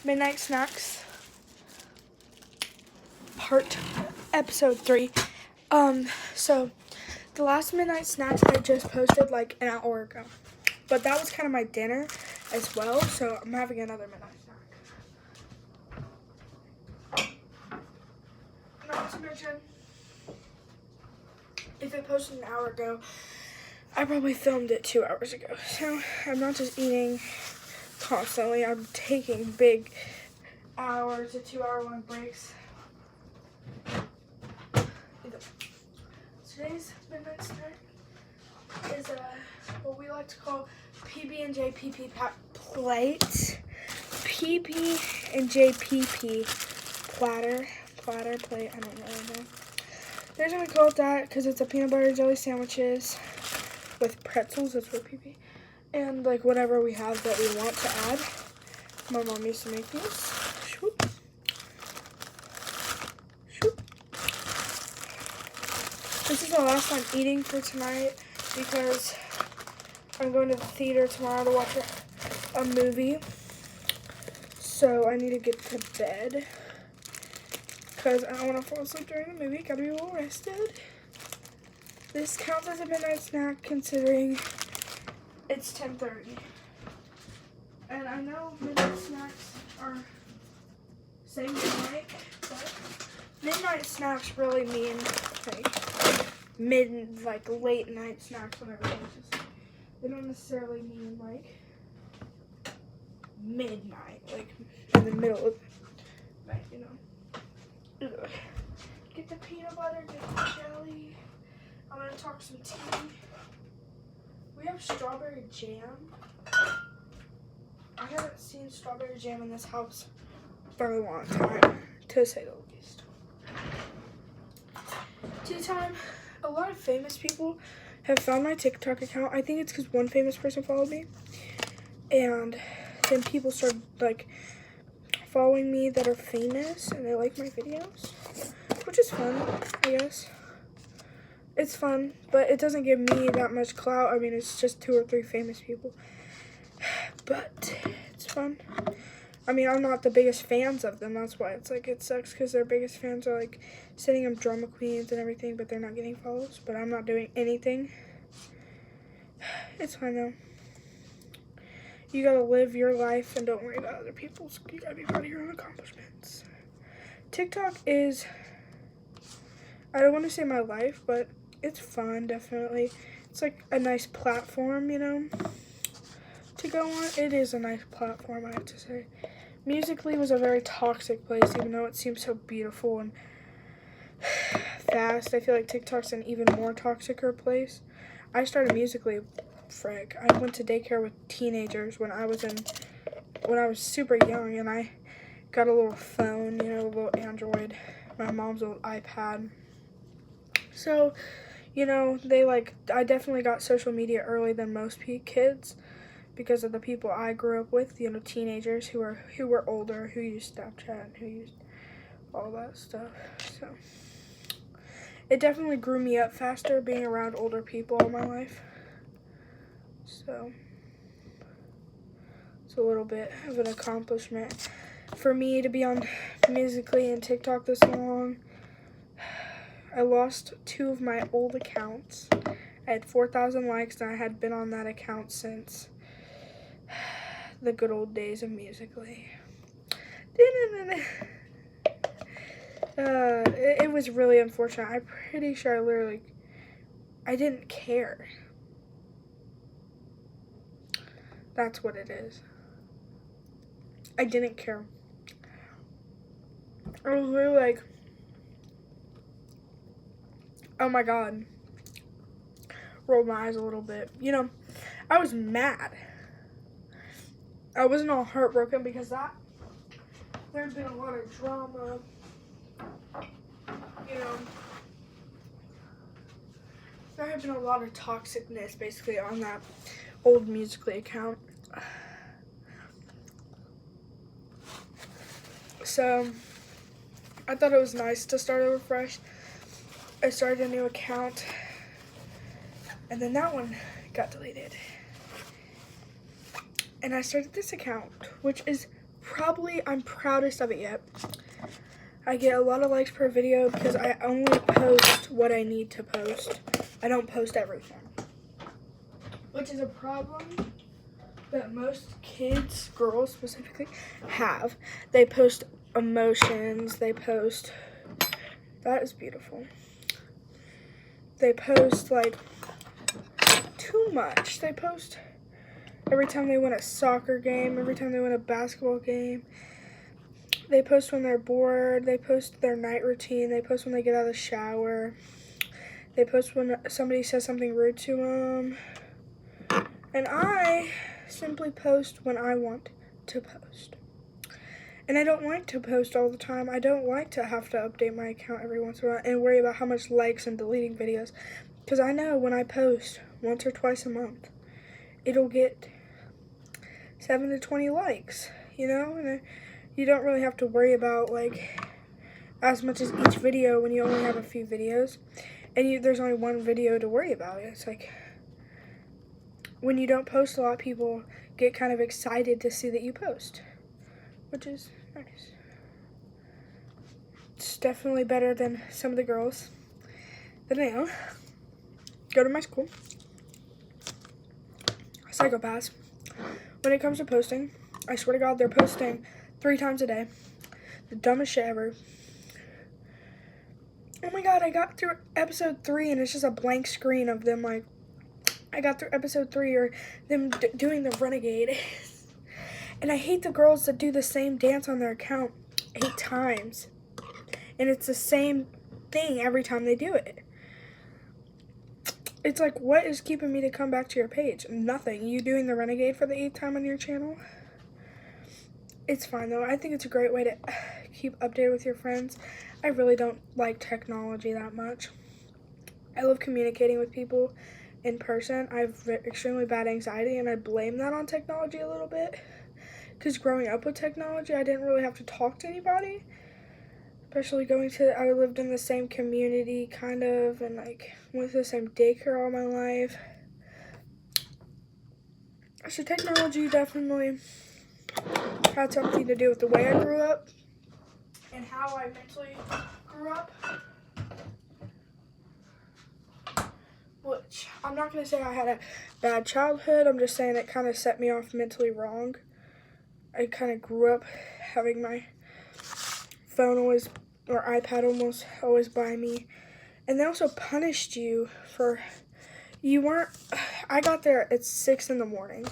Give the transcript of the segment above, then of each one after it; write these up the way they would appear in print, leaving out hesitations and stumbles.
Midnight Snacks, episode 3. So the last Midnight Snacks I just posted like an hour ago, but that was kind of my dinner as well, so I'm having another Midnight Snack. Not to mention, if it posted an hour ago, I probably filmed it 2 hours ago, so I'm not just eating constantly. I'm taking big hour to 2 hour long breaks. Today's midnight snack is what we like to call PB&J PP plate. PB&J PP plate. I don't know. They're gonna call it that because it's a peanut butter jelly sandwiches with pretzels. That's what PP. And like whatever we have that we want to add. My mom used to make these. Shoop. Shoop. This is the last I'm eating for tonight because I'm going to the theater tomorrow to watch a movie. So I need to get to bed because I don't want to fall asleep during the movie. Gotta be well rested. This counts as a midnight snack considering it's 10:30. And I know midnight snacks are saying midnight, but midnight snacks really mean like late night snacks whenever they don't necessarily mean like midnight, like in the middle of the night, you know. Ugh. Get the peanut butter, get the jelly. I'm gonna talk some tea. We have strawberry jam. I haven't seen strawberry jam in this house for a long time, to say the least. Tea time. A lot of famous people have found my TikTok account. I think it's because one famous person followed me. And then people started like following me that are famous and they like my videos, which is fun, I guess. It's fun, but it doesn't give me that much clout. I mean, it's just 2 or 3 famous people. But it's fun. I mean, I'm not the biggest fans of them. That's why it's like it sucks because their biggest fans are like sending them drama queens and everything, but they're not getting follows. But I'm not doing anything. It's fine though. You gotta live your life and don't worry about other people's. You gotta be proud of your own accomplishments. TikTok is, I don't want to say my life, but it's fun, definitely. It's like a nice platform, you know, to go on. It is a nice platform, I have to say. Musically was a very toxic place, even though it seems so beautiful and fast. I feel like TikTok's an even more toxicer place. I started Musically, frick. I went to daycare with teenagers when I was super young, and I got a little phone, you know, a little Android, my mom's old iPad. So, you know, I definitely got social media early than most kids because of the people I grew up with, you know, teenagers who were older, who used Snapchat, who used all that stuff. So, it definitely grew me up faster being around older people all my life. So, it's a little bit of an accomplishment for me to be on Musically and TikTok this long. I lost 2 of my old accounts. I had 4,000 likes, and I had been on that account since the good old days of Musically. It was really unfortunate. I'm pretty sure I didn't care. That's what it is. I didn't care. I was literally like, oh my god. Rolled my eyes a little bit. You know, I was mad. I wasn't all heartbroken because there had been a lot of drama. You know, there had been a lot of toxicness basically on that old Musically account. So, I thought it was nice to start over fresh. I started a new account, and then that one got deleted. And I started this account, which is I'm proudest of it yet. I get a lot of likes per video because I only post what I need to post. I don't post everything, which is a problem that most kids, girls specifically, have. They post emotions, they post, that is beautiful. They post like too much. They post every time they win a soccer game, every time they win a basketball game. They post when they're bored, they post their night routine, they post when they get out of the shower. They post when somebody says something rude to them. And I simply post when I want to post. And I don't like to post all the time. I don't like to have to update my account every once in a while and worry about how much likes and deleting videos. Because I know when I post once or twice a month, it'll get 7 to 20 likes, you know? And you don't really have to worry about, like, as much as each video when you only have a few videos. And there's only one video to worry about. It's like, when you don't post a lot, people get kind of excited to see that you post, which is nice. It's definitely better than some of the girls that I know go to my school. Psychopaths. When it comes to posting, I swear to God, they're posting 3 times a day. The dumbest shit ever. Oh my God, I got through episode 3 and it's just a blank screen of them, like, I got through episode 3 or them doing the renegade. And I hate the girls that do the same dance on their account 8 times. And it's the same thing every time they do it. It's like, what is keeping me to come back to your page? Nothing. You doing the renegade for the 8th time on your channel? It's fine though. I think it's a great way to keep updated with your friends. I really don't like technology that much. I love communicating with people in person. I have extremely bad anxiety and I blame that on technology a little bit. Because growing up with technology, I didn't really have to talk to anybody. Especially I lived in the same community kind of and like went to the same daycare all my life. So technology definitely had something to do with the way I grew up and how I mentally grew up. Which, I'm not going to say I had a bad childhood, I'm just saying it kind of set me off mentally wrong. I kind of grew up having my phone always, or iPad always by me. And they also punished you for, I got there at 6 in the morning.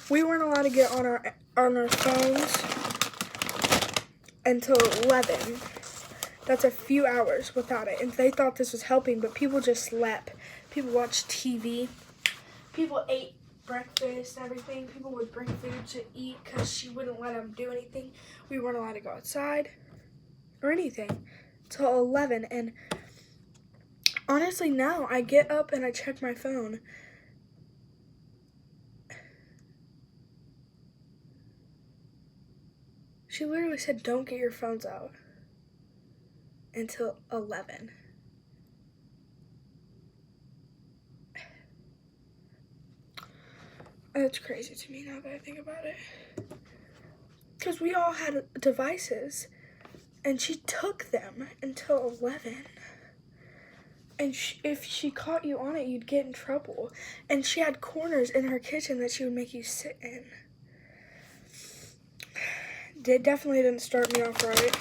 We weren't allowed to get on our phones until 11. That's a few hours without it. And they thought this was helping, but people just slept. People watched TV. People ate breakfast and everything. People would bring food to eat because she wouldn't let them do anything. We weren't allowed to go outside or anything till 11. And honestly, now I get up and I check my phone. She literally said, don't get your phones out until 11. That's crazy to me now that I think about it. Because we all had devices, and she took them until 11. And if she caught you on it, you'd get in trouble. And she had corners in her kitchen that she would make you sit in. It definitely didn't start me off right.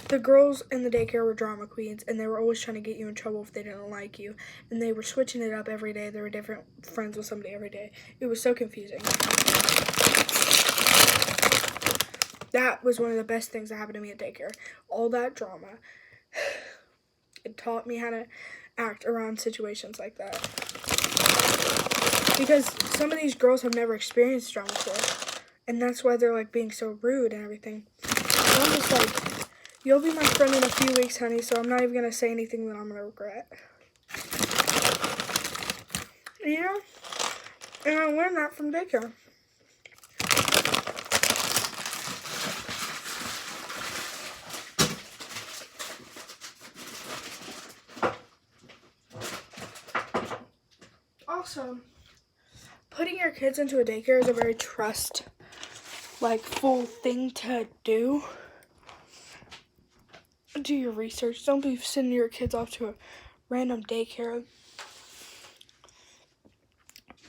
The girls in the daycare were drama queens, and they were always trying to get you in trouble if they didn't like you. And they were switching it up every day. They were different friends with somebody every day. It was so confusing. That was one of the best things that happened to me at daycare. All that drama. It taught me how to act around situations like that. Because some of these girls have never experienced drama before. And that's why they're like being so rude and everything. And I'm just like, you'll be my friend in a few weeks, honey, so I'm not even going to say anything that I'm going to regret. Yeah. And I learned that from daycare. Also, putting your kids into a daycare is a very trust like full thing to do. Do your research. Don't be sending your kids off to a random daycare.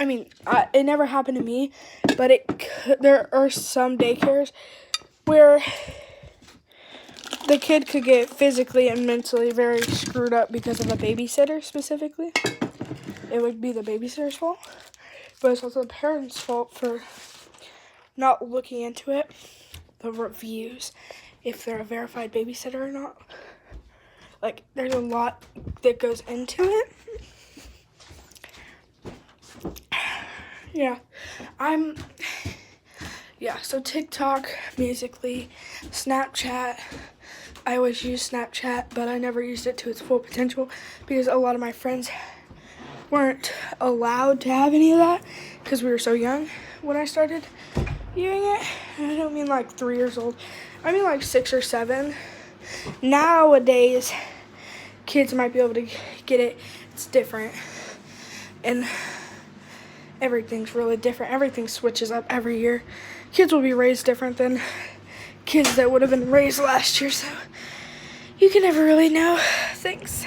I mean, it never happened to me, but there are some daycares where the kid could get physically and mentally very screwed up because of a babysitter specifically. It would be the babysitter's fault, but it's also the parents' fault for not looking into it, the reviews, if they're a verified babysitter or not. Like, there's a lot that goes into it. So TikTok, Musical.ly, Snapchat. I always use Snapchat, but I never used it to its full potential because a lot of my friends weren't allowed to have any of that because we were so young when I started viewing it. And I don't mean like 3 years old. I mean like 6 or 7. Nowadays, kids might be able to get it. It's different. And everything's really different. Everything switches up every year. Kids will be raised different than kids that would have been raised last year, so you can never really know. Thanks.